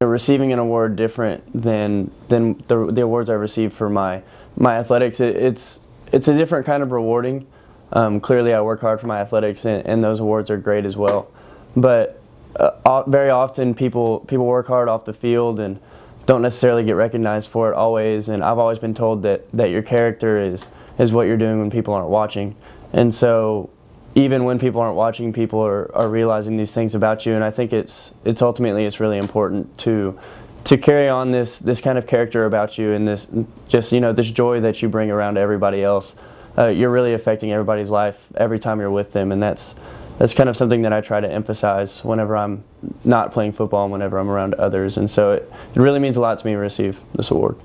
Receiving an award different than the awards I received for my athletics. It's a different kind of rewarding. Clearly, I work hard for my athletics, and those awards are great as well. But very often, people work hard off the field and don't necessarily get recognized for it always. And I've always been told that your character is what you're doing when people aren't watching. And so, even when people aren't watching, people are realizing these things about you. And I think it's ultimately really important to carry on this kind of character about you, and this this joy that you bring around to everybody else. You're really affecting everybody's life every time you're with them, and that's kind of something that I try to emphasize whenever I'm not playing football and whenever I'm around others. And so it really means a lot to me to receive this award.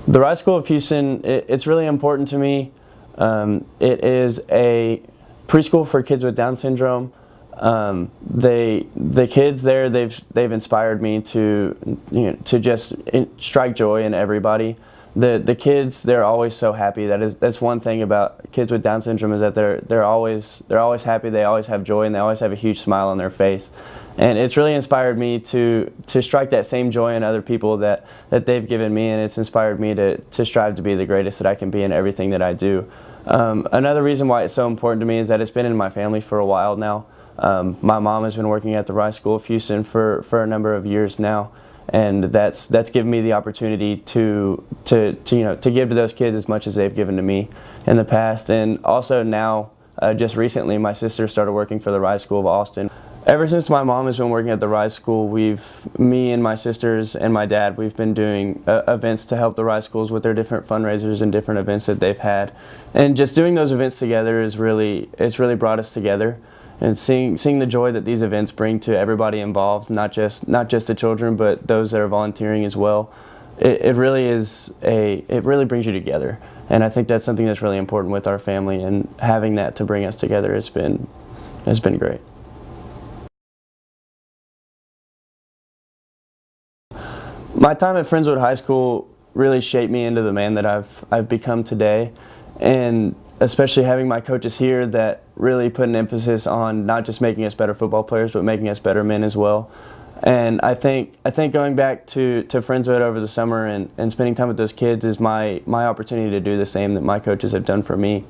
The Rise School of Houston, it's really important to me. It is a preschool for kids with Down syndrome. The kids there, they've inspired me to just strike joy in everybody. The kids, they're always so happy. That's one thing about kids with Down syndrome, is that they're always happy. They always have joy, and they always have a huge smile on their face. And it's really inspired me to strike that same joy in other people that they've given me, and it's inspired me to strive to be the greatest that I can be in everything that I do. Another reason why it's so important to me is that it's been in my family for a while now. My mom has been working at the Rise School of Houston for a number of years now, and that's given me the opportunity to give to those kids as much as they've given to me in the past. And also now, just recently, my sister started working for the Rise School of Austin. Ever since my mom has been working at the Rise School, me and my sisters and my dad, we've been doing events to help the Rise Schools with their different fundraisers and different events that they've had. And just doing those events together it's really brought us together. And seeing the joy that these events bring to everybody involved, not just the children, but those that are volunteering as well, it really brings you together. And I think that's something that's really important with our family, and having that to bring us together has been great. My time at Friendswood High School really shaped me into the man that I've become today, and especially having my coaches here that really put an emphasis on not just making us better football players, but making us better men as well. And I think going back to Friendswood over the summer and spending time with those kids is my opportunity to do the same that my coaches have done for me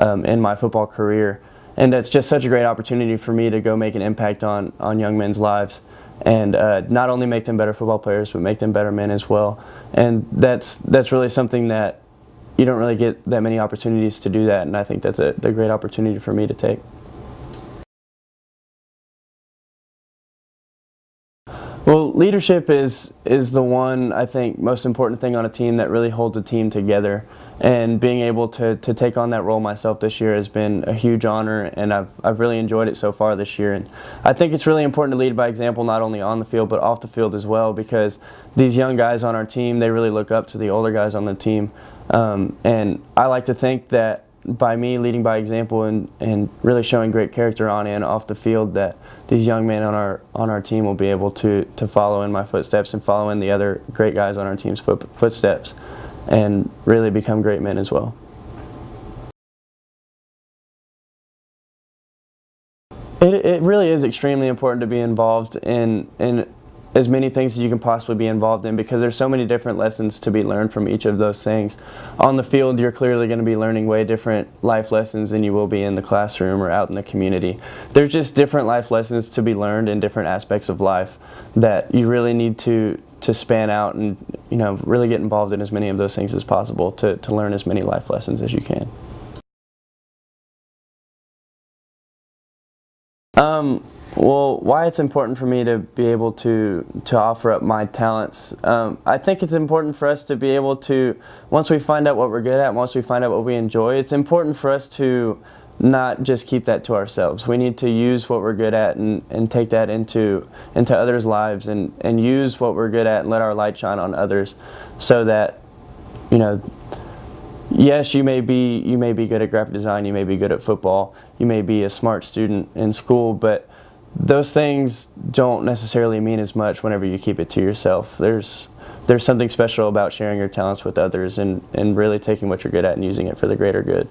in my football career. And that's just such a great opportunity for me to go make an impact on young men's lives, and not only make them better football players, but make them better men as well. And that's really something that you don't really get that many opportunities to do that, and I think that's a great opportunity for me to take. Well, leadership is the one, I think, most important thing on a team that really holds a team together. And being able to take on that role myself this year has been a huge honor, and I've really enjoyed it so far this year. And I think it's really important to lead by example, not only on the field but off the field as well, because these young guys on our team, they really look up to the older guys on the team. And I like to think that by me leading by example and really showing great character on and off the field, that these young men on our team will be able to follow in my footsteps and follow in the other great guys on our team's footsteps, and really become great men as well. It really is extremely important to be involved in as many things as you can possibly be involved in, because there's so many different lessons to be learned from each of those things. On the field, you're clearly going to be learning way different life lessons than you will be in the classroom or out in the community. There's just different life lessons to be learned in different aspects of life that you really need to span out and really get involved in as many of those things as possible to learn as many life lessons as you can. Well, why it's important for me to be able to offer up my talents. I think it's important for us to be able to, once we find out what we're good at, once we find out what we enjoy, it's important for us to not just keep that to ourselves. We need to use what we're good at and take that into others' lives, and use what we're good at and let our light shine on others, so that, yes, you may be good at graphic design, you may be good at football, you may be a smart student in school, but those things don't necessarily mean as much whenever you keep it to yourself. There's something special about sharing your talents with others and really taking what you're good at and using it for the greater good.